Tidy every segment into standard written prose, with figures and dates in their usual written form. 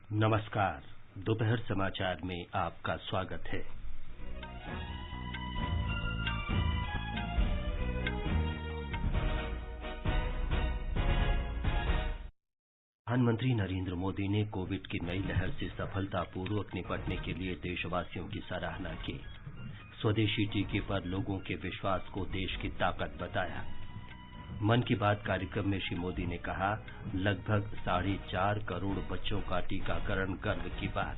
नमस्कार। दोपहर समाचार में आपका स्वागत है। प्रधानमंत्री नरेंद्र मोदी ने कोविड की नई लहर से सफलतापूर्वक निपटने के लिए देशवासियों की सराहना की। स्वदेशी टीके पर लोगों के विश्वास को देश की ताकत बताया। मन की बात कार्यक्रम में श्री मोदी ने कहा, लगभग 4.5 करोड़ बच्चों का टीकाकरण गर्व की बात।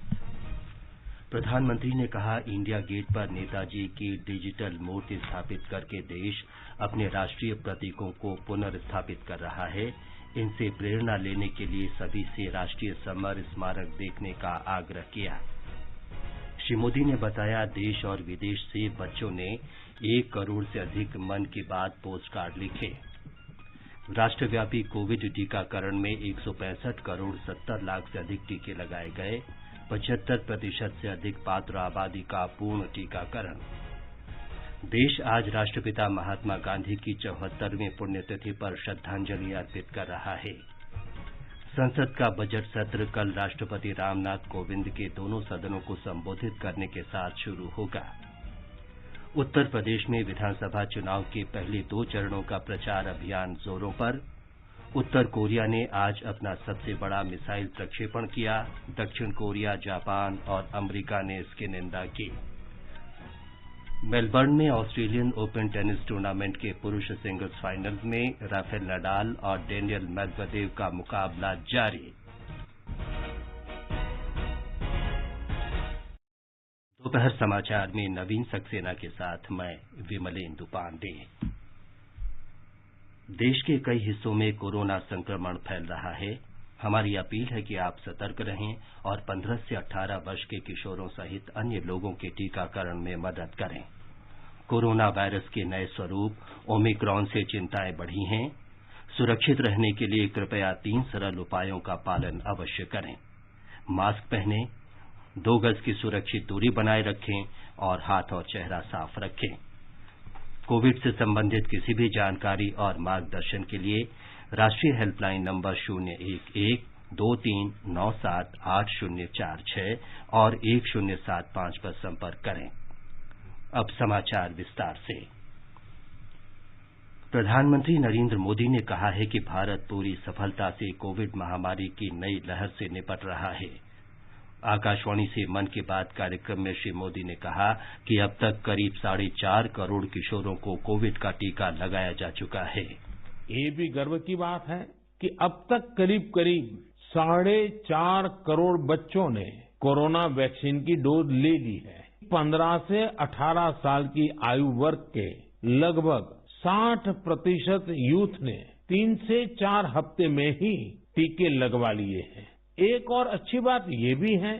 प्रधानमंत्री ने कहा, इंडिया गेट पर नेताजी की डिजिटल मूर्ति स्थापित करके देश अपने राष्ट्रीय प्रतीकों को पुनर्स्थापित कर रहा है। इनसे प्रेरणा लेने के लिए सभी से राष्ट्रीय समर स्मारक देखने का आग्रह किया। श्री मोदी ने बताया, देश और विदेश से बच्चों ने 1 करोड़ से अधिक मन की बात पोस्ट कार्ड लिखे। राष्ट्रव्यापी कोविड टीकाकरण में 165 करोड़ 70 लाख से अधिक टीके लगाए गए। 75% से अधिक पात्र आबादी का पूर्ण टीकाकरण। देश आज राष्ट्रपिता महात्मा गांधी की 74वीं पुण्यतिथि पर श्रद्धांजलि अर्पित कर रहा है। संसद का बजट सत्र कल राष्ट्रपति रामनाथ कोविंद के दोनों सदनों को संबोधित करने के साथ शुरू होगा। उत्तर प्रदेश में विधानसभा चुनाव के पहले 2 चरणों का प्रचार अभियान जोरों पर। उत्तर कोरिया ने आज अपना सबसे बड़ा मिसाइल प्रक्षेपण किया। दक्षिण कोरिया, जापान और अमेरिका ने इसकी निंदा की। मेलबर्न में ऑस्ट्रेलियन ओपन टेनिस टूर्नामेंट के पुरुष सिंगल्स फाइनल में राफेल नडाल और डेनियल मेदवेदेव का मुकाबला जारी। दोपहर समाचार में नवीन सक्सेना के साथ मैं विमलेंदु पांडे। देश के कई हिस्सों में कोरोना संक्रमण फैल रहा है। हमारी अपील है कि आप सतर्क रहें और 15 से 18 वर्ष के किशोरों सहित अन्य लोगों के टीकाकरण में मदद करें। कोरोना वायरस के नए स्वरूप ओमिक्रॉन से चिंताएं बढ़ी हैं। सुरक्षित रहने के लिए कृपया 3 सरल उपायों का पालन अवश्य करें। मास्क पहनें, 2 गज की सुरक्षित दूरी बनाए रखें और हाथ और चेहरा साफ रखें। कोविड से संबंधित किसी भी जानकारी और मार्गदर्शन के लिए राष्ट्रीय हेल्पलाइन नंबर 011-2397-8046 और 1075 पर संपर्क करें। अब समाचार विस्तार से। प्रधानमंत्री नरेंद्र मोदी ने कहा है कि भारत पूरी सफलता से कोविड महामारी की नई लहर से निपट रहा है। आकाशवाणी से मन की बात कार्यक्रम में श्री मोदी ने कहा कि अब तक करीब 4.5 करोड़ किशोरों को कोविड का टीका लगाया जा चुका है। ये भी गर्व की बात है कि अब तक करीब 4.5 करोड़ बच्चों ने कोरोना वैक्सीन की डोज ले ली है। 15 से 18 साल की आयु वर्ग के लगभग 60% यूथ ने 3 से 4 हफ्ते में ही टीके लगवा लिए हैं। एक और अच्छी बात ये भी है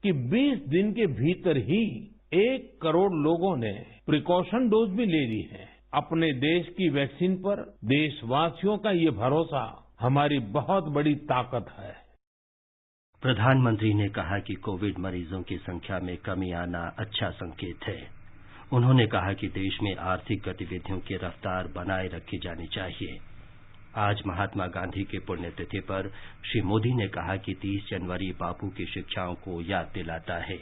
कि 20 दिन के भीतर ही 1 करोड़ लोगों ने प्रिकॉशन डोज भी ले ली है। अपने देश की वैक्सीन पर देशवासियों का ये भरोसा हमारी बहुत बड़ी ताकत है। प्रधानमंत्री ने कहा कि कोविड मरीजों की संख्या में कमी आना अच्छा संकेत है। उन्होंने कहा कि देश में आर्थिक गतिविधियों की रफ्तार बनाए रखी जानी चाहिए। आज महात्मा गांधी की पुण्यतिथि पर श्री मोदी ने कहा कि 30 जनवरी बापू की शिक्षाओं को याद दिलाता है।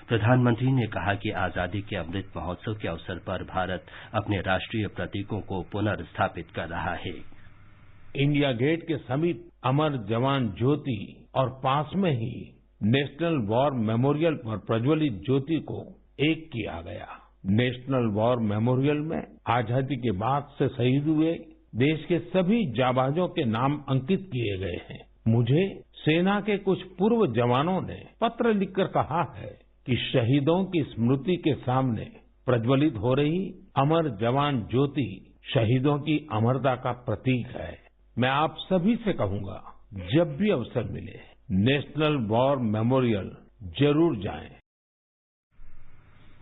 प्रधानमंत्री ने कहा कि आजादी के अमृत महोत्सव के अवसर पर भारत अपने राष्ट्रीय प्रतीकों को पुनर्स्थापित कर रहा है। इंडिया गेट के समीप अमर जवान ज्योति और पास में ही नेशनल वॉर मेमोरियल पर प्रज्वलित ज्योति को एक किया गया। नेशनल वॉर मेमोरियल में आजादी के बाद से शहीद हुए देश के सभी जाबाजों के नाम अंकित किए गए हैं। मुझे सेना के कुछ पूर्व जवानों ने पत्र लिखकर कहा है कि शहीदों की स्मृति के सामने प्रज्वलित हो रही अमर जवान ज्योति शहीदों की अमरता का प्रतीक है। मैं आप सभी से कहूंगा, जब भी अवसर मिले नेशनल वॉर मेमोरियल जरूर जाएं।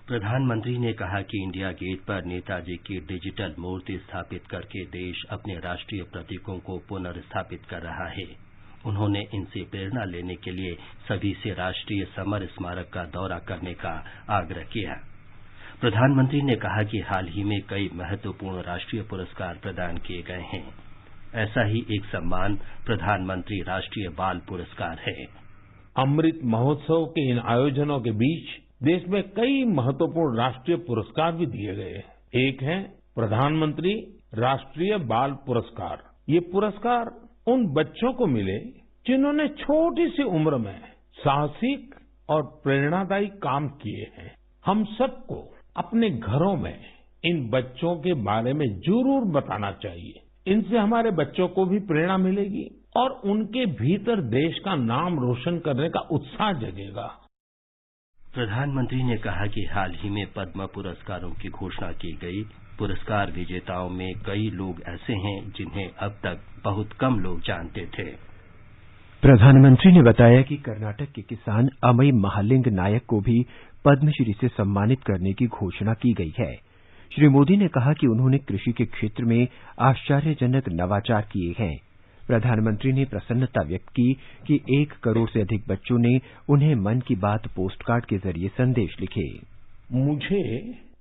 प्रधानमंत्री ने कहा कि इंडिया गेट पर नेताजी की डिजिटल मूर्ति स्थापित करके देश अपने राष्ट्रीय प्रतीकों को पुनर्स्थापित कर रहा है। उन्होंने इनसे प्रेरणा लेने के लिए सभी से राष्ट्रीय समर स्मारक का दौरा करने का आग्रह किया। प्रधानमंत्री ने कहा कि हाल ही में कई महत्वपूर्ण राष्ट्रीय पुरस्कार प्रदान किए गए हैं। ऐसा ही एक सम्मान प्रधानमंत्री राष्ट्रीय बाल पुरस्कार है। अमृत महोत्सव के इन आयोजनों के बीच देश में कई महत्वपूर्ण राष्ट्रीय पुरस्कार भी दिए गए हैं। एक है प्रधानमंत्री राष्ट्रीय बाल पुरस्कार। ये पुरस्कार उन बच्चों को मिले जिन्होंने छोटी सी उम्र में साहसिक और प्रेरणादायी काम किए हैं। हम सबको अपने घरों में इन बच्चों के बारे में जरूर बताना चाहिए। इनसे हमारे बच्चों को भी प्रेरणा मिलेगी और उनके भीतर देश का नाम रोशन करने का उत्साह जगेगा। प्रधानमंत्री ने कहा कि हाल ही में पद्म पुरस्कारों की घोषणा की गई। पुरस्कार विजेताओं में कई लोग ऐसे हैं जिन्हें अब तक बहुत कम लोग जानते थे। प्रधानमंत्री ने बताया कि कर्नाटक के किसान अमई महालिंग नायक को भी पद्मश्री से सम्मानित करने की घोषणा की गई है। श्री मोदी ने कहा कि उन्होंने कृषि के क्षेत्र में आश्चर्यजनक नवाचार किए हैं। प्रधानमंत्री ने प्रसन्नता व्यक्त की कि 1 करोड़ से अधिक बच्चों ने उन्हें मन की बात पोस्टकार्ड के जरिए संदेश लिखे। मुझे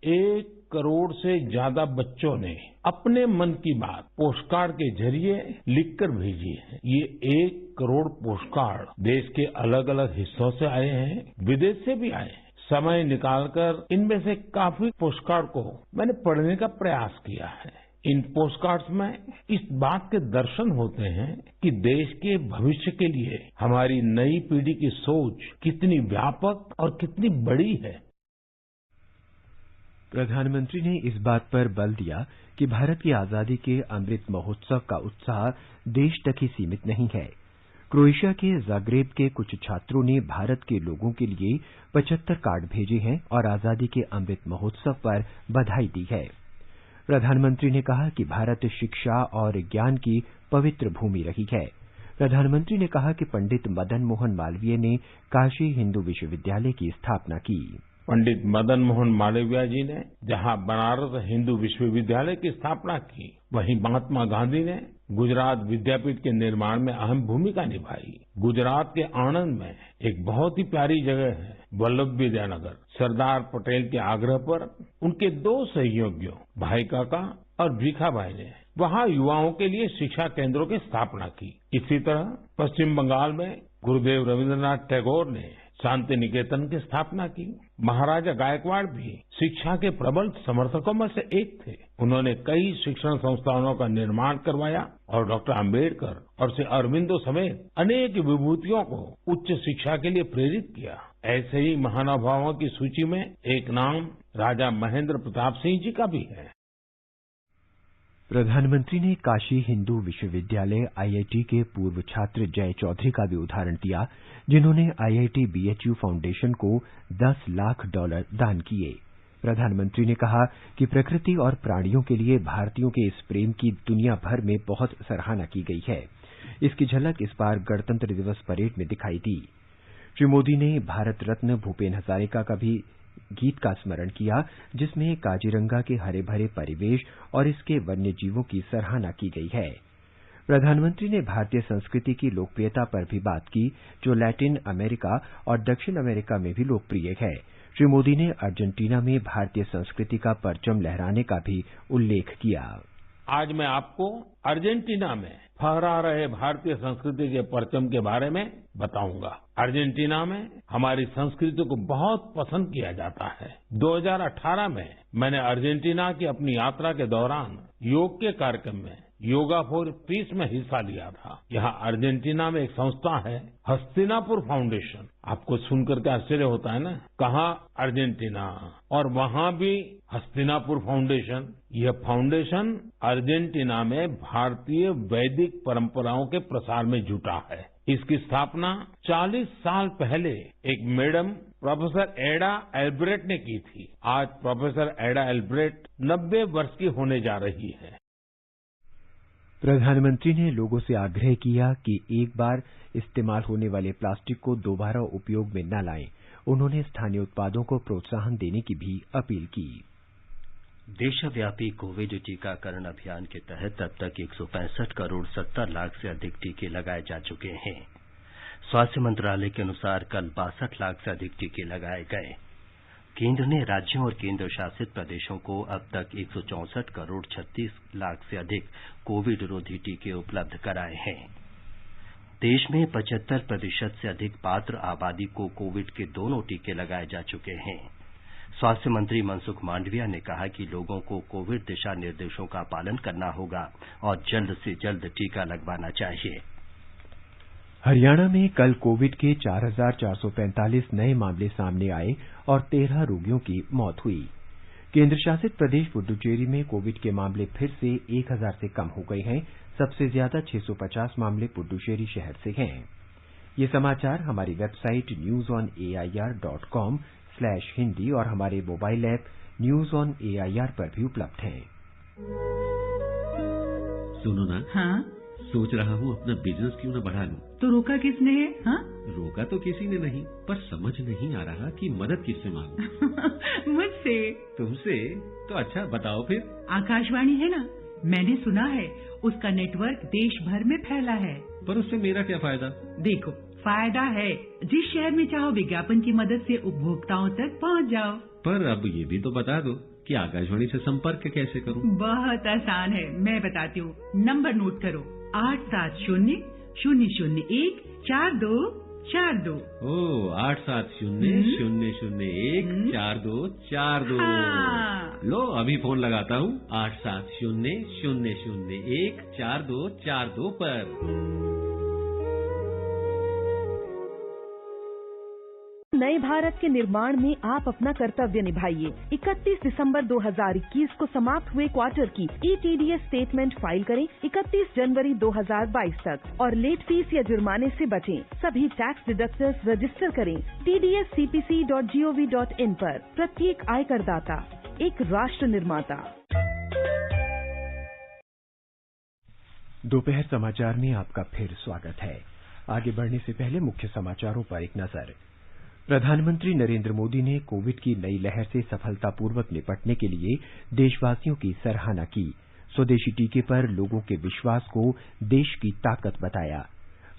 1 करोड़ से ज्यादा बच्चों ने अपने मन की बात पोस्टकार्ड के जरिए लिखकर भेजी है। ये 1 करोड़ पोस्टकार्ड देश के अलग अलग हिस्सों से आए हैं, विदेश से भी आए हैं। समय निकालकर इनमें से काफी पोस्टकार्ड को मैंने पढ़ने का प्रयास किया है। इन पोस्टकार्ड्स में इस बात के दर्शन होते हैं कि देश के भविष्य के लिए हमारी नई पीढ़ी की सोच कितनी व्यापक और कितनी बड़ी है। प्रधानमंत्री ने इस बात पर बल दिया कि भारत की आजादी के अमृत महोत्सव का उत्साह देश तक ही सीमित नहीं है। क्रोएशिया के जाग्रेब के कुछ छात्रों ने भारत के लोगों के लिए 75 कार्ड भेजे हैं और आजादी के अमृत महोत्सव पर बधाई दी है। प्रधानमंत्री ने कहा कि भारत शिक्षा और ज्ञान की पवित्र भूमि रही है। प्रधानमंत्री ने कहा कि पंडित मदन मोहन मालवीय ने काशी हिंदू विश्वविद्यालय की स्थापना की। पंडित मदन मोहन मालवीय जी ने जहां बनारस हिंदू विश्वविद्यालय की स्थापना की, वहीं महात्मा गांधी ने गुजरात विद्यापीठ के निर्माण में अहम भूमिका निभाई। गुजरात के आणंद में एक बहुत ही प्यारी जगह है वल्लभ विद्यानगर। सरदार पटेल के आग्रह पर उनके 2 सहयोगियों भाई काका और भीखाभाई ने वहां युवाओं के लिए शिक्षा केंद्रों की स्थापना की। इसी तरह पश्चिम बंगाल में गुरुदेव रविन्द्रनाथ टैगोर ने शांति निकेतन की स्थापना की। महाराजा गायकवाड़ भी शिक्षा के प्रबल समर्थकों में से एक थे। उन्होंने कई शिक्षण संस्थानों का निर्माण करवाया और डॉक्टर आम्बेडकर और श्री अरबिंदो समेत अनेक विभूतियों को उच्च शिक्षा के लिए प्रेरित किया। ऐसे ही महानुभावों की सूची में एक नाम राजा महेंद्र प्रताप सिंह जी का भी है। प्रधानमंत्री ने काशी हिंदू विश्वविद्यालय आईआईटी के पूर्व छात्र जय चौधरी का भी उदाहरण दिया, जिन्होंने आईआईटी बीएचयू फाउंडेशन को $10 लाख दान किए। प्रधानमंत्री ने कहा कि प्रकृति और प्राणियों के लिए भारतीयों के इस प्रेम की दुनिया भर में बहुत सराहना की गई है। इसकी झलक इस बार गणतंत्र दिवस परेड में दिखाई दी। श्री मोदी ने भारत रत्न भूपेन हजारिका का भी गीत का स्मरण किया, जिसमें काजीरंगा के हरे भरे परिवेश और इसके वन्य जीवों की सराहना की गई है। प्रधानमंत्री ने भारतीय संस्कृति की लोकप्रियता पर भी बात की, जो लैटिन अमेरिका और दक्षिण अमेरिका में भी लोकप्रिय है। श्री मोदी ने अर्जेंटीना में भारतीय संस्कृति का परचम लहराने का भी उल्लेख किया। आज मैं आपको अर्जेंटीना में फहरा रहे भारतीय संस्कृति के परचम के बारे में बताऊंगा। अर्जेंटीना में हमारी संस्कृति को बहुत पसंद किया जाता है। 2018 में मैंने अर्जेंटीना की अपनी यात्रा के दौरान योग के कार्यक्रम में योगा फॉर पीस में हिस्सा लिया था। यहाँ अर्जेंटीना में एक संस्था है हस्तिनापुर फाउंडेशन। आपको सुनकर के आश्चर्य होता है ना, कहाँ अर्जेंटीना और वहाँ भी हस्तिनापुर फाउंडेशन। यह फाउंडेशन अर्जेंटीना में भारतीय वैदिक परंपराओं के प्रसार में जुटा है। इसकी स्थापना 40 साल पहले एक मैडम प्रोफेसर एडा एल्ब्रेट ने की थी। आज प्रोफेसर एडा एल्ब्रेट 90 वर्ष की होने जा रही है। प्रधानमंत्री ने लोगों से आग्रह किया कि एक बार इस्तेमाल होने वाले प्लास्टिक को दोबारा उपयोग में न लाएं। उन्होंने स्थानीय उत्पादों को प्रोत्साहन देने की भी अपील की। देशव्यापी कोविड टीकाकरण अभियान के तहत अब तक 165 करोड़ 70 लाख से अधिक टीके लगाए जा चुके हैं। स्वास्थ्य मंत्रालय के अनुसार कल 62 लाख से अधिक टीके लगाए गए। केंद्र ने राज्यों और केंद्र शासित प्रदेशों को अब तक 164 करोड़ 36 लाख से अधिक कोविड रोधी टीके उपलब्ध कराए हैं। देश में 75% से अधिक पात्र आबादी को कोविड के दोनों टीके लगाए जा चुके हैं। स्वास्थ्य मंत्री मनसुख मांडविया ने कहा कि लोगों को कोविड दिशा निर्देशों का पालन करना होगा और जल्द से जल्द टीका लगवाना चाहिए। हरियाणा में कल कोविड के 4,445 नए मामले सामने आए और 13 रोगियों की मौत हुई। केंद्र शासित प्रदेश पुडुचेरी में कोविड के मामले फिर से 1,000 से कम हो गए हैं। सबसे ज्यादा 650 मामले पुडुचेरी शहर से हैं। ये समाचार हमारी वेबसाइट newsonair.com/hindi और हमारे mobile app news on AIR पर भी उपलब्ध हैं। सुनो ना, हाँ? सोच रहा हूँ अपना बिजनेस क्यों न बढ़ा लूं। तो रोका किसने है? हाँ? रोका तो किसी ने नहीं, पर समझ नहीं आ रहा कि मदद किससे मांगूं। मुझसे। तुमसे? तो अच्छा बताओ फिर। आकाशवाणी है ना, मैंने सुना है उसका नेटवर्क देश भर में फैला है। पर उससे मेरा क्या फायदा? देखो, फायदा है, जिस शहर में चाहो विज्ञापन की मदद से उपभोक्ताओं तक पहुंच जाओ। पर अब ये भी तो बता दो कि आकाशवाणी से संपर्क कैसे करूं? बहुत आसान है, मैं बताती हूँ। नंबर नोट करो, 870-001-4242। 870-001-4242। लो अभी फोन लगाता हूँ 870-001-4242 पर। नए भारत के निर्माण में आप अपना कर्तव्य निभाइए। 31 दिसंबर 2021 को समाप्त हुए क्वार्टर की ETDS स्टेटमेंट फाइल करें 31 जनवरी 2022 तक और लेट फीस या जुर्माने से बचें। सभी टैक्स डिडक्टर्स रजिस्टर करें tdscpc.gov.in पर। प्रत्येक आयकरदाता एक राष्ट्र निर्माता। दोपहर समाचार में आपका फिर स्वागत है। आगे बढ़ने से पहले मुख्य समाचारों पर एक नजर। प्रधानमंत्री नरेंद्र मोदी ने कोविड की नई लहर से सफलतापूर्वक निपटने के लिए देशवासियों की सराहना की। स्वदेशी टीके पर लोगों के विश्वास को देश की ताकत बताया।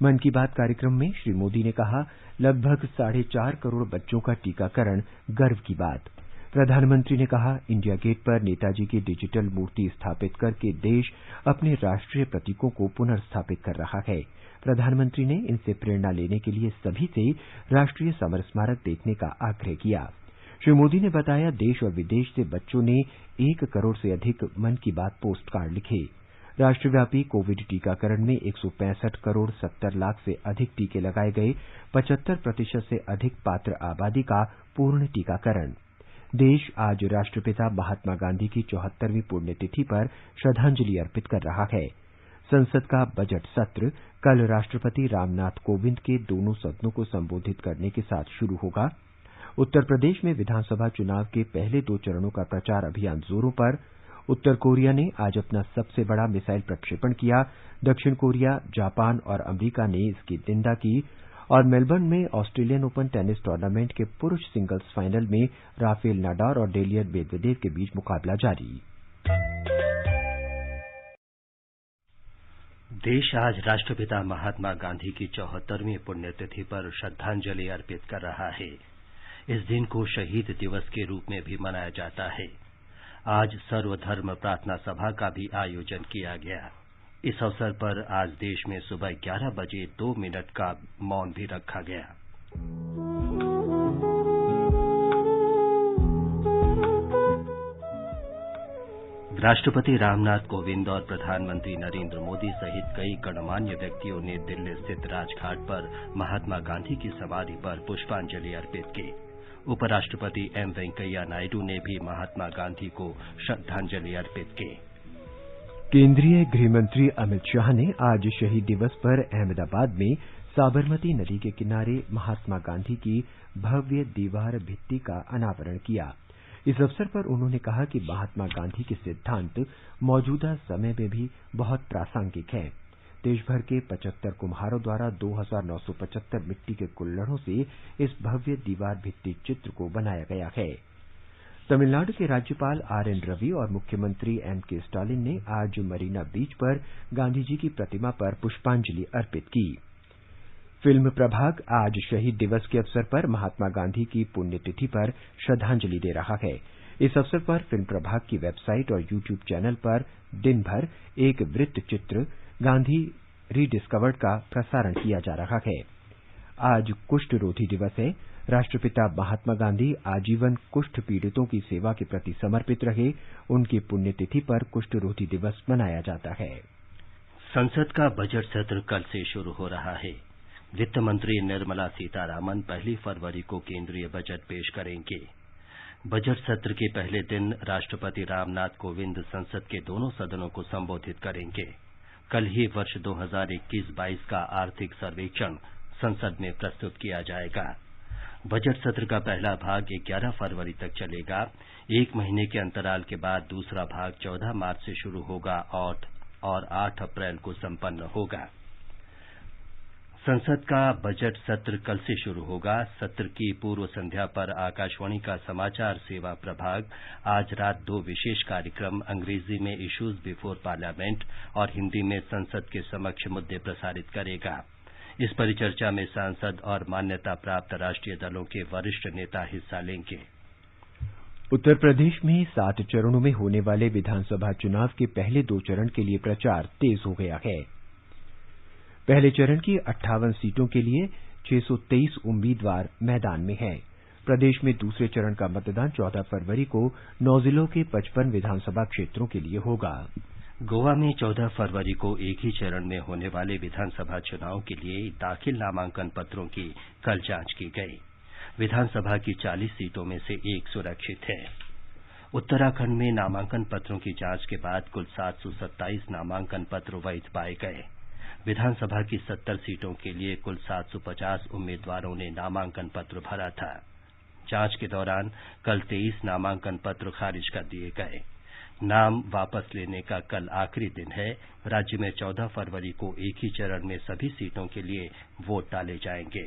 मन की बात कार्यक्रम में श्री मोदी ने कहा, लगभग 4.5 करोड़ बच्चों का टीकाकरण गर्व की बात। प्रधानमंत्री ने कहा, इंडिया गेट पर नेताजी की डिजिटल मूर्ति स्थापित करके देश अपने राष्ट्रीय प्रतीकों को पुनर्स्थापित कर रहा है। प्रधानमंत्री ने इनसे प्रेरणा लेने के लिए सभी से राष्ट्रीय समर स्मारक देखने का आग्रह किया। श्री मोदी ने बताया, देश और विदेश से बच्चों ने 1 करोड़ से अधिक मन की बात पोस्ट कार्ड लिखे। राष्ट्रव्यापी कोविड टीकाकरण में 165 करोड़ 70 लाख से अधिक टीके लगाए गए। 75% से अधिक पात्र आबादी का पूर्ण टीकाकरण। देश आज राष्ट्रपिता महात्मा गांधी की 74वीं पुण्यतिथि पर श्रद्धांजलि अर्पित कर रहा है। संसद का बजट सत्र कल राष्ट्रपति रामनाथ कोविंद के दोनों सदनों को संबोधित करने के साथ शुरू होगा। उत्तर प्रदेश में विधानसभा चुनाव के पहले 2 चरणों का प्रचार अभियान जोरों पर। उत्तर कोरिया ने आज अपना सबसे बड़ा मिसाइल प्रक्षेपण किया। दक्षिण कोरिया, जापान और अमरीका ने इसकी निंदा की। और मेलबर्न में ऑस्ट्रेलियन ओपन टेनिस टूर्नामेंट के पुरुष सिंगल्स फाइनल में राफेल नाडाल और डेनियल मेदवेदेव के बीच मुकाबला जारी। देश आज राष्ट्रपिता महात्मा गांधी की 74वीं पुण्यतिथि पर श्रद्धांजलि अर्पित कर रहा है। इस दिन को शहीद दिवस के रूप में भी मनाया जाता है। आज सर्वधर्म प्रार्थना सभा का भी आयोजन किया गया। इस अवसर पर आज देश में सुबह 11 बजे 2 मिनट का मौन भी रखा गया। राष्ट्रपति रामनाथ कोविंद और प्रधानमंत्री नरेंद्र मोदी सहित कई गणमान्य व्यक्तियों ने दिल्ली स्थित राजघाट पर महात्मा गांधी की समाधि पर पुष्पांजलि अर्पित की। उपराष्ट्रपति एम वेंकैया नायडू ने भी महात्मा गांधी को श्रद्धांजलि अर्पित की। केंद्रीय गृहमंत्री अमित शाह ने आज शहीद दिवस पर अहमदाबाद में साबरमती नदी के किनारे महात्मा गांधी की भव्य दीवार भित्ति का अनावरण किया। इस अवसर पर उन्होंने कहा कि महात्मा गांधी के सिद्धांत मौजूदा समय में भी बहुत प्रासंगिक हैं। देश भर के 75 कुम्हारों द्वारा 2975 मिट्टी के कुल्हड़ों से इस भव्य दीवार भित्ति चित्र को बनाया गया है। तमिलनाडु के राज्यपाल आर.एन. रवि और मुख्यमंत्री एम.के. स्टालिन ने आज मरीना बीच पर गांधी जी की प्रतिमा पर पुष्पांजलि अर्पित की। फिल्म प्रभाग आज शहीद दिवस के अवसर पर महात्मा गांधी की पुण्यतिथि पर श्रद्धांजलि दे रहा है। इस अवसर पर फिल्म प्रभाग की वेबसाइट और यूट्यूब चैनल पर दिन भर एक वृत्त चित्र गांधी रीडिस्कवर्ड का प्रसारण किया जा रहा है। आज कुष्ठ रोधी दिवस है। राष्ट्रपिता महात्मा गांधी आजीवन कुष्ठ पीड़ितों की सेवा के प्रति समर्पित रहे। उनकी पुण्यतिथि पर कुष्ठ रोधी दिवस मनाया जाता है। संसद का बजट सत्र कल से शुरू हो रहा है। वित्त मंत्री निर्मला सीतारामन 1 फरवरी को केंद्रीय बजट पेश करेंगे। बजट सत्र के पहले दिन राष्ट्रपति रामनाथ कोविंद संसद के दोनों सदनों को संबोधित करेंगे। कल ही वर्ष 2021-22 का आर्थिक सर्वेक्षण संसद में प्रस्तुत किया जाएगा। बजट सत्र का पहला भाग 11 फरवरी तक चलेगा। 1 महीने के अंतराल के बाद दूसरा भाग 14 मार्च से शुरू होगा और 8 अप्रैल को संपन्न होगा। संसद का बजट सत्र कल से शुरू होगा। सत्र की पूर्व संध्या पर आकाशवाणी का समाचार सेवा प्रभाग आज रात 2 विशेष कार्यक्रम अंग्रेजी में इश्यूज बिफोर पार्लियामेंट और हिंदी में संसद के समक्ष मुद्दे प्रसारित करेगा। इस परिचर्चा में सांसद और मान्यता प्राप्त राष्ट्रीय दलों के वरिष्ठ नेता हिस्सा लेंगे। उत्तर प्रदेश में 7 चरणों में होने वाले विधानसभा चुनाव के पहले 2 चरण के लिए प्रचार तेज हो गया है। पहले चरण की 58 सीटों के लिए 623 उम्मीदवार मैदान में हैं। प्रदेश में दूसरे चरण का मतदान 14 फरवरी को 9 जिलों के 55 विधानसभा क्षेत्रों के लिए होगा। गोवा में 14 फरवरी को एक ही चरण में होने वाले विधानसभा चुनाव के लिए दाखिल नामांकन पत्रों की कल जांच की गई। विधानसभा की 40 सीटों में से 1 सुरक्षित है। उत्तराखंड में नामांकन पत्रों की जांच के बाद कुल 727 नामांकन पत्र वैध पाए गए। विधानसभा की 70 सीटों के लिए कुल 750 उम्मीदवारों ने नामांकन पत्र भरा था। जांच के दौरान कल 23 नामांकन पत्र खारिज कर दिए गए। नाम वापस लेने का कल आखिरी दिन है। राज्य में 14 फरवरी को एक ही चरण में सभी सीटों के लिए वोट डाले जाएंगे।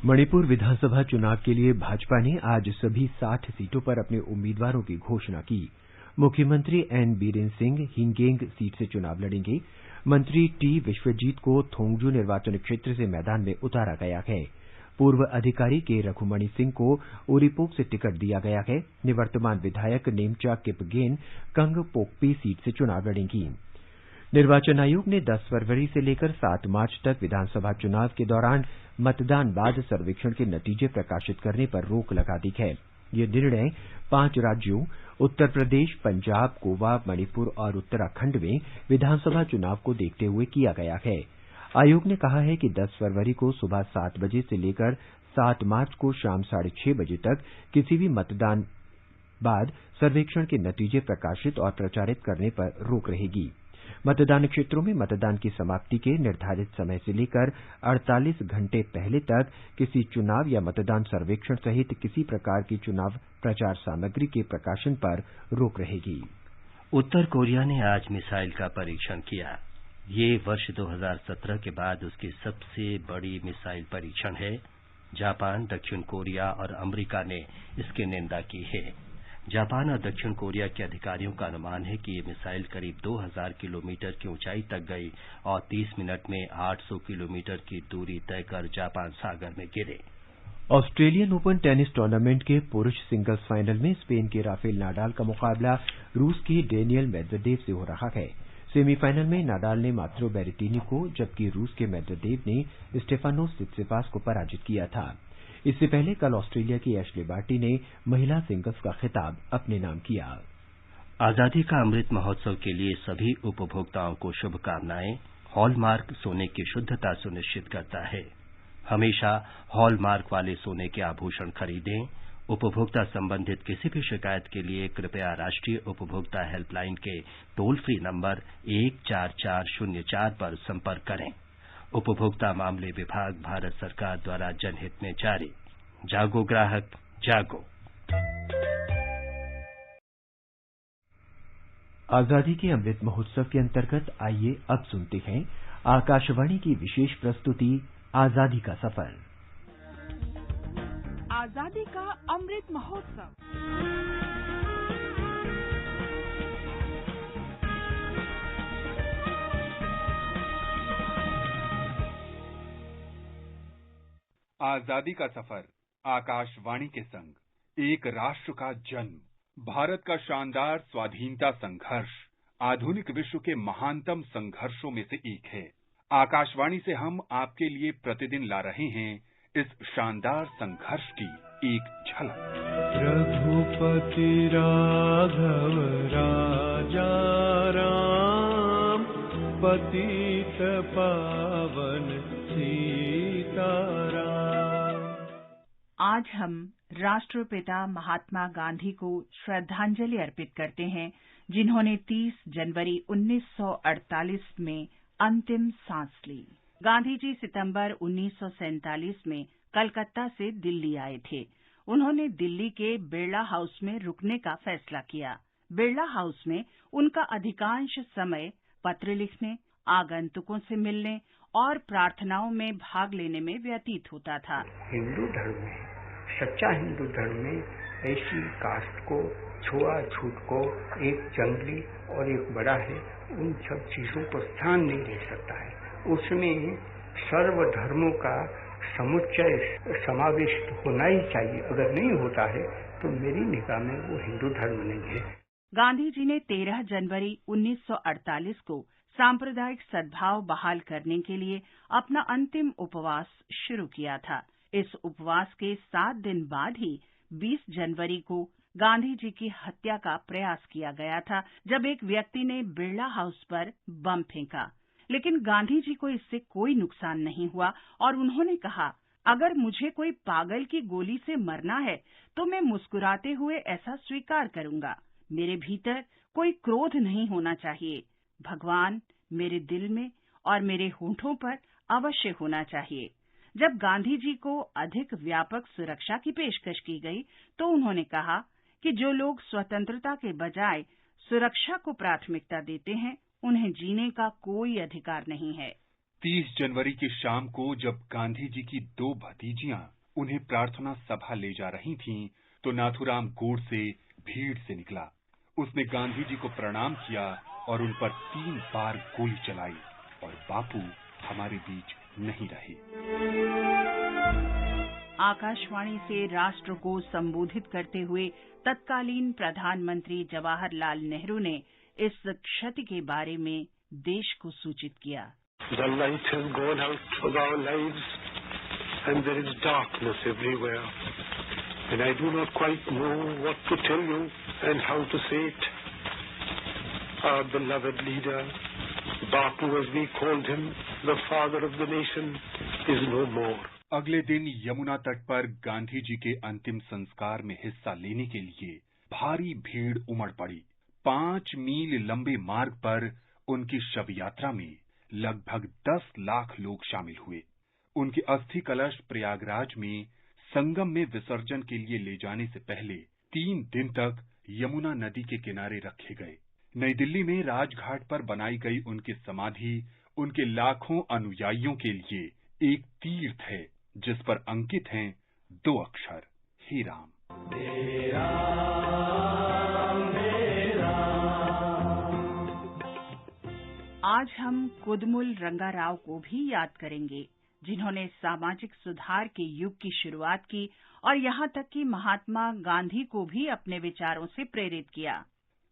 मणिपुर विधानसभा चुनाव के लिए भाजपा ने आज सभी 60 सीटों पर अपने उम्मीदवारों की घोषणा की। मुख्यमंत्री एन बीरेन सिंह हिंगेंग सीट से चुनाव लड़ेंगे। मंत्री टी विश्वजीत को थोंगजू निर्वाचन क्षेत्र से मैदान में उतारा गया है। पूर्व अधिकारी के रघुमणि सिंह को ओरीपोक से टिकट दिया गया है। निवर्तमान विधायक नेमचा किपगेन कंग पोकपी सीट से चुनाव लड़ेंगी। निर्वाचन आयोग ने 10 फरवरी से लेकर 7 मार्च तक विधानसभा चुनाव के दौरान मतदान बाद सर्वेक्षण के नतीजे प्रकाशित करने पर रोक लगा दी है। यह निर्णय 5 राज्यों उत्तर प्रदेश, पंजाब, गोवा, मणिपुर और उत्तराखंड में विधानसभा चुनाव को देखते हुए किया गया है। आयोग ने कहा है कि 10 फरवरी को सुबह 7 बजे से लेकर 7 मार्च को शाम 6:30 बजे तक किसी भी मतदान बाद सर्वेक्षण के नतीजे प्रकाशित और प्रचारित करने पर रोक रहेगी। मतदान क्षेत्रों में मतदान की समाप्ति के निर्धारित समय से लेकर 48 घंटे पहले तक किसी चुनाव या मतदान सर्वेक्षण सहित किसी प्रकार की चुनाव प्रचार सामग्री के प्रकाशन पर रोक रहेगी। उत्तर कोरिया ने आज मिसाइल का परीक्षण किया। ये वर्ष 2017 के बाद उसकी सबसे बड़ी मिसाइल परीक्षण है। जापान, दक्षिण कोरिया और अमेरिका ने इसकी निंदा की है। जापान और दक्षिण कोरिया के अधिकारियों का अनुमान है कि ये मिसाइल करीब 2000 किलोमीटर की ऊंचाई तक गई और 30 मिनट में 800 किलोमीटर की दूरी तय कर जापान सागर में गिरे। ऑस्ट्रेलियन ओपन टेनिस टूर्नामेंट के पुरुष सिंगल्स फाइनल में स्पेन के राफेल नाडाल का मुकाबला रूस के डेनियल मेदवेदेव से हो रहा है। सेमीफाइनल में नाडाल ने मात्रो बेरेटिनी को, जबकि रूस के मेदवेदेव ने स्टेफानोस सित्सिपास को पराजित किया था। इससे पहले कल ऑस्ट्रेलिया की एशले बार्टी ने महिला सिंगल्स का खिताब अपने नाम किया। आजादी का अमृत महोत्सव के लिए सभी उपभोक्ताओं को शुभकामनाएं। हॉलमार्क सोने की शुद्धता सुनिश्चित करता है। हमेशा हॉलमार्क वाले सोने के आभूषण खरीदें। उपभोक्ता संबंधित किसी भी शिकायत के लिए कृपया राष्ट्रीय उपभोक्ता हेल्पलाइन के टोल फ्री नंबर 14404 पर संपर्क करें। उपभोक्ता मामले विभाग, भारत सरकार द्वारा जनहित में जारी। जागो ग्राहक जागो। आजादी के अमृत महोत्सव के अंतर्गत आइए अब सुनते हैं आकाशवाणी की विशेष प्रस्तुति आजादी का सफर। आजादी का अमृत महोत्सव। आजादी का सफर आकाशवाणी के संग एक राष्ट्र का जन्म, भारत का शानदार स्वाधीनता संघर्ष आधुनिक विश्व के महानतम संघर्षों में से एक है। आकाशवाणी से हम आपके लिए प्रतिदिन ला रहे हैं इस शानदार संघर्ष की एक झलक। रघुपति राघव राजा राम, पतित पावन सीताराम। आज हम राष्ट्रपिता महात्मा गांधी को श्रद्धांजलि अर्पित करते हैं, जिन्होंने 30 जनवरी 1948 में अंतिम सांस ली। गांधी जी सितंबर 1947 में कलकत्ता से दिल्ली आए थे। उन्होंने दिल्ली के बिरला हाउस में रुकने का फैसला किया। बिरला हाउस में उनका अधिकांश समय पत्र लिखने, आगंतुकों से मिलने और प्रार्थनाओं में भाग लेने में व्यतीत होता था। हिंदू धर्म में, सच्चा हिंदू धर्म में ऐसी कास्ट को, छुआछूत को, एक जंगली और एक बड़ा है, उन सब चीजों पर स्थान नहीं रह सकता है। उसमें सर्व धर्मों का समुच्चय समावेश होना ही चाहिए। अगर नहीं होता है तो मेरी निगाह में वो हिंदू धर्म नहीं है। गांधी जी ने 13 जनवरी 1948 को सांप्रदायिक सद्भाव बहाल करने के लिए अपना अंतिम उपवास शुरू किया था। इस उपवास के 7 दिन बाद ही 20 जनवरी को गांधी जी की हत्या का प्रयास किया गया था, जब एक व्यक्ति ने बिरला हाउस पर बम फेंका। लेकिन गांधी जी को इससे कोई नुकसान नहीं हुआ और उन्होंने कहा, अगर मुझे कोई पागल की गोली से मरना है तो मैं मुस्कुराते हुए ऐसा स्वीकार करूंगा। मेरे भीतर कोई क्रोध नहीं होना चाहिए। भगवान मेरे दिल में और मेरे होठों पर अवश्य होना चाहिए। जब गांधी जी को अधिक व्यापक सुरक्षा की पेशकश की गई तो उन्होंने कहा कि जो लोग स्वतंत्रता के बजाय सुरक्षा को प्राथमिकता देते हैं, उन्हें जीने का कोई अधिकार नहीं है। 30 जनवरी की शाम को जब गांधी जी की 2 भतीजियां उन्हें प्रार्थना सभा ले जा रही थीं, तो नाथूराम गोडसे भीड़ से निकला। उसने गांधी जी को प्रणाम किया और उन पर 3 बार गोली चलाई और बापू हमारे बीच नहीं रहे। आकाशवाणी से राष्ट्र को संबोधित करते हुए तत्कालीन प्रधानमंत्री जवाहरलाल नेहरू ने इस क्षति के बारे में देश को सूचित किया। The light has gone out of our lives and there is darkness everywhere. And I do not quite know what to tell you and how to say it. Our beloved leader, Bapu as we called him, the father of the nation, is no more. अगले दिन यमुना तट पर गांधी जी के अंतिम संस्कार में हिस्सा लेने के लिए भारी भीड़ उमड़ पड़ी। 5 मील लंबे मार्ग पर उनकी शव यात्रा में लगभग 10 लाख लोग शामिल हुए। उनके अस्थि कलश प्रयागराज में संगम में विसर्जन के लिए ले जाने से पहले 3 दिन तक यमुना नदी के किनारे रखे गए। नई दिल्ली में राजघाट पर बनाई गई उनकी समाधि उनके लाखों अनुयायियों के लिए एक तीर्थ है, जिस पर अंकित हैं 2 अक्षर, हे राम। आज हम कुदमुल रंगाराव को भी याद करेंगे, जिन्होंने सामाजिक सुधार के युग की शुरुआत की और यहाँ तक कि महात्मा गांधी को भी अपने विचारों से प्रेरित किया।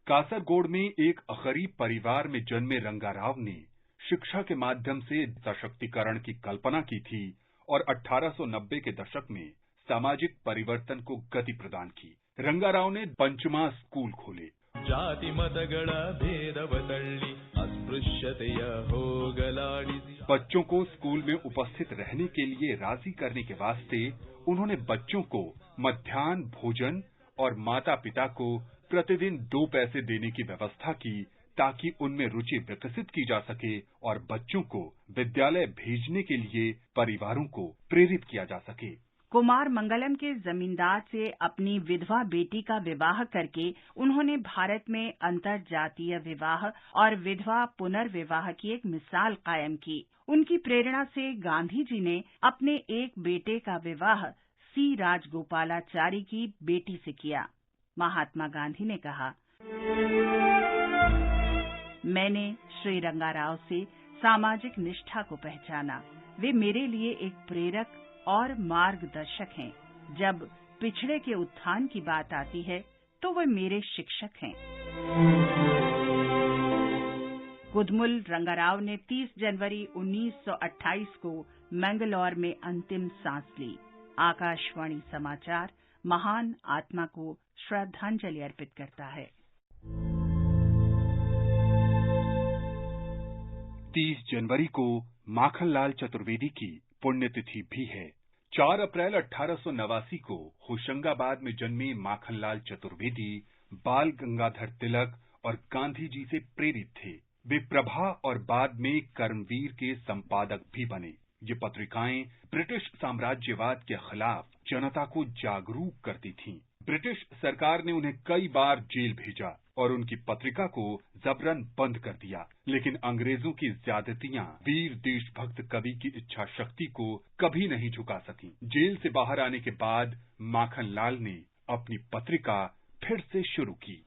कासरगोड में एक गरीब परिवार में जन्मे रंगाराव ने शिक्षा के माध्यम से सशक्तिकरण की कल्पना की थी और 1890 के दशक में सामाजिक परिवर्तन को गति प्रदान की। रंगाराव ने पंचमा स्कूल खोले। जाति मतगळ भेदव तಳ್ಳಿ अस्पृश्यतेय होगलाडिಸಿ। बच्चों को स्कूल में उपस्थित रहने के लिए राजी करने के वास्ते उन्होंने बच्चों को मध्याह्न भोजन और माता पिता को प्रतिदिन 2 पैसे देने की व्यवस्था की, ताकि उनमें रुचि विकसित की जा सके और बच्चों को विद्यालय भेजने के लिए परिवारों को प्रेरित किया जा सके। कुमार मंगलम के जमींदार से अपनी विधवा बेटी का विवाह करके उन्होंने भारत में अंतरजातीय विवाह और विधवा पुनर्विवाह की एक मिसाल कायम की। उनकी प्रेरणा से गांधी जी ने अपने एक बेटे का विवाह सी राजगोपालाचारी की बेटी से किया। महात्मा गांधी ने कहा, मैंने श्री रंगाराव से सामाजिक निष्ठा को पहचाना। वे मेरे लिए एक प्रेरक और मार्गदर्शक हैं। जब पिछड़े के उत्थान की बात आती है तो वे मेरे शिक्षक हैं। कुदमुल रंगाराव ने 30 जनवरी 1928 को मैंगलोर में अंतिम सांस ली। आकाशवाणी समाचार महान आत्मा को श्रद्धांजलि अर्पित करता है। 30 जनवरी को माखनलाल चतुर्वेदी की पुण्यतिथि भी है। 4 अप्रैल 1889 को होशंगाबाद में जन्मे माखनलाल चतुर्वेदी बाल गंगाधर तिलक और गांधी जी से प्रेरित थे। वे प्रभा और बाद में कर्मवीर के संपादक भी बने। ये पत्रिकाएं ब्रिटिश साम्राज्यवाद के खिलाफ जनता को जागरूक करती थीं। ब्रिटिश सरकार ने उन्हें कई बार जेल भेजा और उनकी पत्रिका को जबरन बंद कर दिया, लेकिन अंग्रेजों की ज्यादतियां वीर देशभक्त कवि की इच्छा शक्ति को कभी नहीं झुका सकी। जेल से बाहर आने के बाद माखनलाल ने अपनी पत्रिका फिर से शुरू की।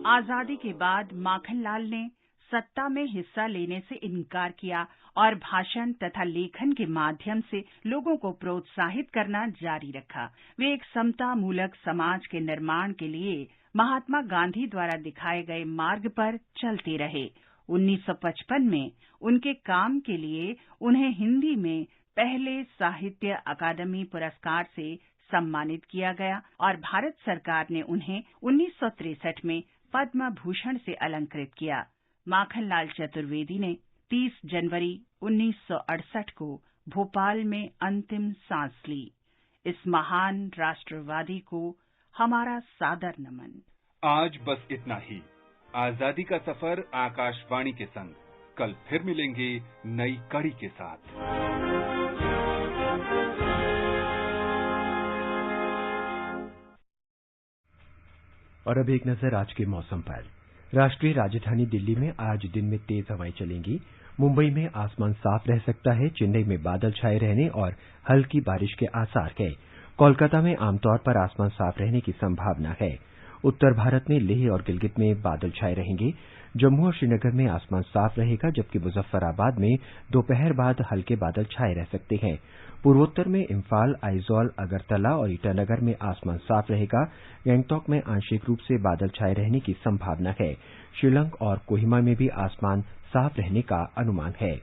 आजादी के बाद माखनलाल ने सत्ता में हिस्सा लेने से इनकार किया और भाषण तथा लेखन के माध्यम से लोगों को प्रोत्साहित करना जारी रखा। वे एक समतामूलक समाज के निर्माण के लिए महात्मा गांधी द्वारा दिखाए गए मार्ग पर चलते रहे। 1955 में उनके काम के लिए उन्हें हिंदी में पहले साहित्य अकादमी पुरस्कार से सम्मानित किया गया और भारत सरकार ने उन्हें 1963 में पद्म भूषण से अलंकृत किया। माखनलाल चतुर्वेदी ने 30 जनवरी 1968 को भोपाल में अंतिम सांस ली। इस महान राष्ट्रवादी को हमारा सादर नमन। आज बस इतना ही। आजादी का सफर आकाशवाणी के संग। कल फिर मिलेंगे नई कड़ी के साथ। और अब एक नजर आज के मौसम पर। राष्ट्रीय राजधानी दिल्ली में आज दिन में तेज हवाएं चलेंगी। मुंबई में आसमान साफ रह सकता है। चेन्नई में बादल छाए रहने और हल्की बारिश के आसार है। कोलकाता में आमतौर पर आसमान साफ रहने की संभावना है। उत्तर भारत में लेह और गिलगित में बादल छाए रहेंगे। जम्मू और श्रीनगर में आसमान साफ रहेगा, जबकि मुजफ्फराबाद में दोपहर बाद हल्के बादल छाए रह सकते हैं। पूर्वोत्तर में इम्फाल, आइजॉल, अगरतला और ईटानगर में आसमान साफ रहेगा। गंगटोक में आंशिक रूप से बादल छाए रहने की संभावना है। शिलंग और कोहिमा में भी आसमान साफ रहने का अनुमान है।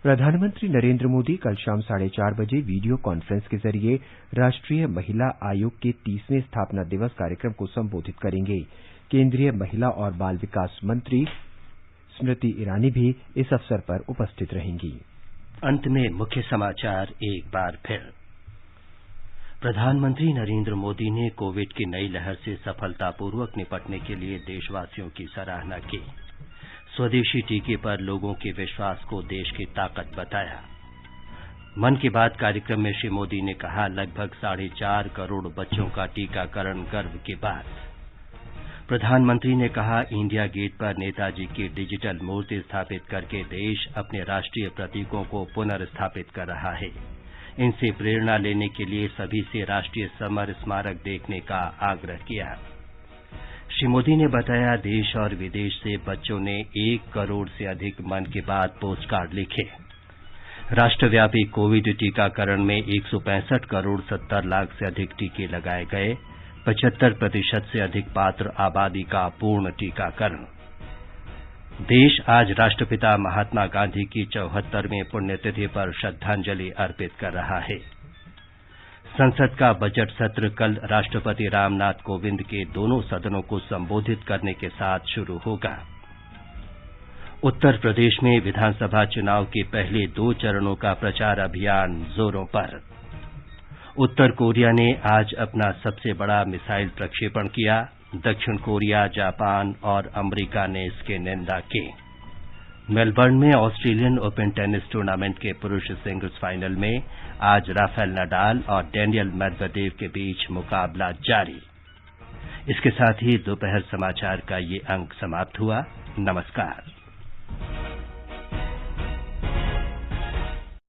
प्रधानमंत्री नरेंद्र मोदी कल शाम 4:30 बजे वीडियो कॉन्फ्रेंस के जरिए राष्ट्रीय महिला आयोग के 30वें स्थापना दिवस कार्यक्रम को संबोधित करेंगे। केंद्रीय महिला और बाल विकास मंत्री स्मृति ईरानी भी इस अवसर पर उपस्थित रहेंगी। अंत में मुख्य समाचार एक बार फिर। प्रधानमंत्री नरेंद्र मोदी ने कोविड की नई लहर से सफलतापूर्वक निपटने के लिए देशवासियों की सराहना की। स्वदेशी टीके पर लोगों के विश्वास को देश की ताकत बताया। मन की बात कार्यक्रम में श्री मोदी ने कहा, लगभग 4.5 करोड़ बच्चों का टीकाकरण गर्व की बात। प्रधानमंत्री ने कहा, इंडिया गेट पर नेताजी की डिजिटल मूर्ति स्थापित करके देश अपने राष्ट्रीय प्रतीकों को पुनर्स्थापित कर रहा है। इनसे प्रेरणा लेने के लिए सभी से राष्ट्रीय समर स्मारक देखने का आग्रह किया। श्री मोदी ने बताया, देश और विदेश से बच्चों ने 1 करोड़ से अधिक मन की बात पोस्ट कार्ड लिखे। राष्ट्रव्यापी कोविड टीकाकरण में 165 करोड़ 70 लाख से अधिक टीके लगाए गए। 75% से अधिक पात्र आबादी का पूर्ण टीकाकरण। देश आज राष्ट्रपिता महात्मा गांधी की 74वें पुण्यतिथि पर श्रद्धांजलि अर्पित कर रहा है। संसद का बजट सत्र कल राष्ट्रपति रामनाथ कोविंद के दोनों सदनों को संबोधित करने के साथ शुरू होगा। उत्तर प्रदेश में विधानसभा चुनाव के पहले 2 चरणों का प्रचार अभियान जोरों पर। उत्तर कोरिया ने आज अपना सबसे बड़ा मिसाइल प्रक्षेपण किया। दक्षिण कोरिया, जापान और अमेरिका ने इसकी निंदा की। मेलबर्न में ऑस्ट्रेलियन ओपन टेनिस टूर्नामेंट के पुरुष सिंगल्स फाइनल में आज राफेल नडाल और डेनियल मेदवेदेव के बीच मुकाबला जारी। इसके साथ ही दोपहर समाचार का ये अंक समाप्त हुआ। नमस्कार।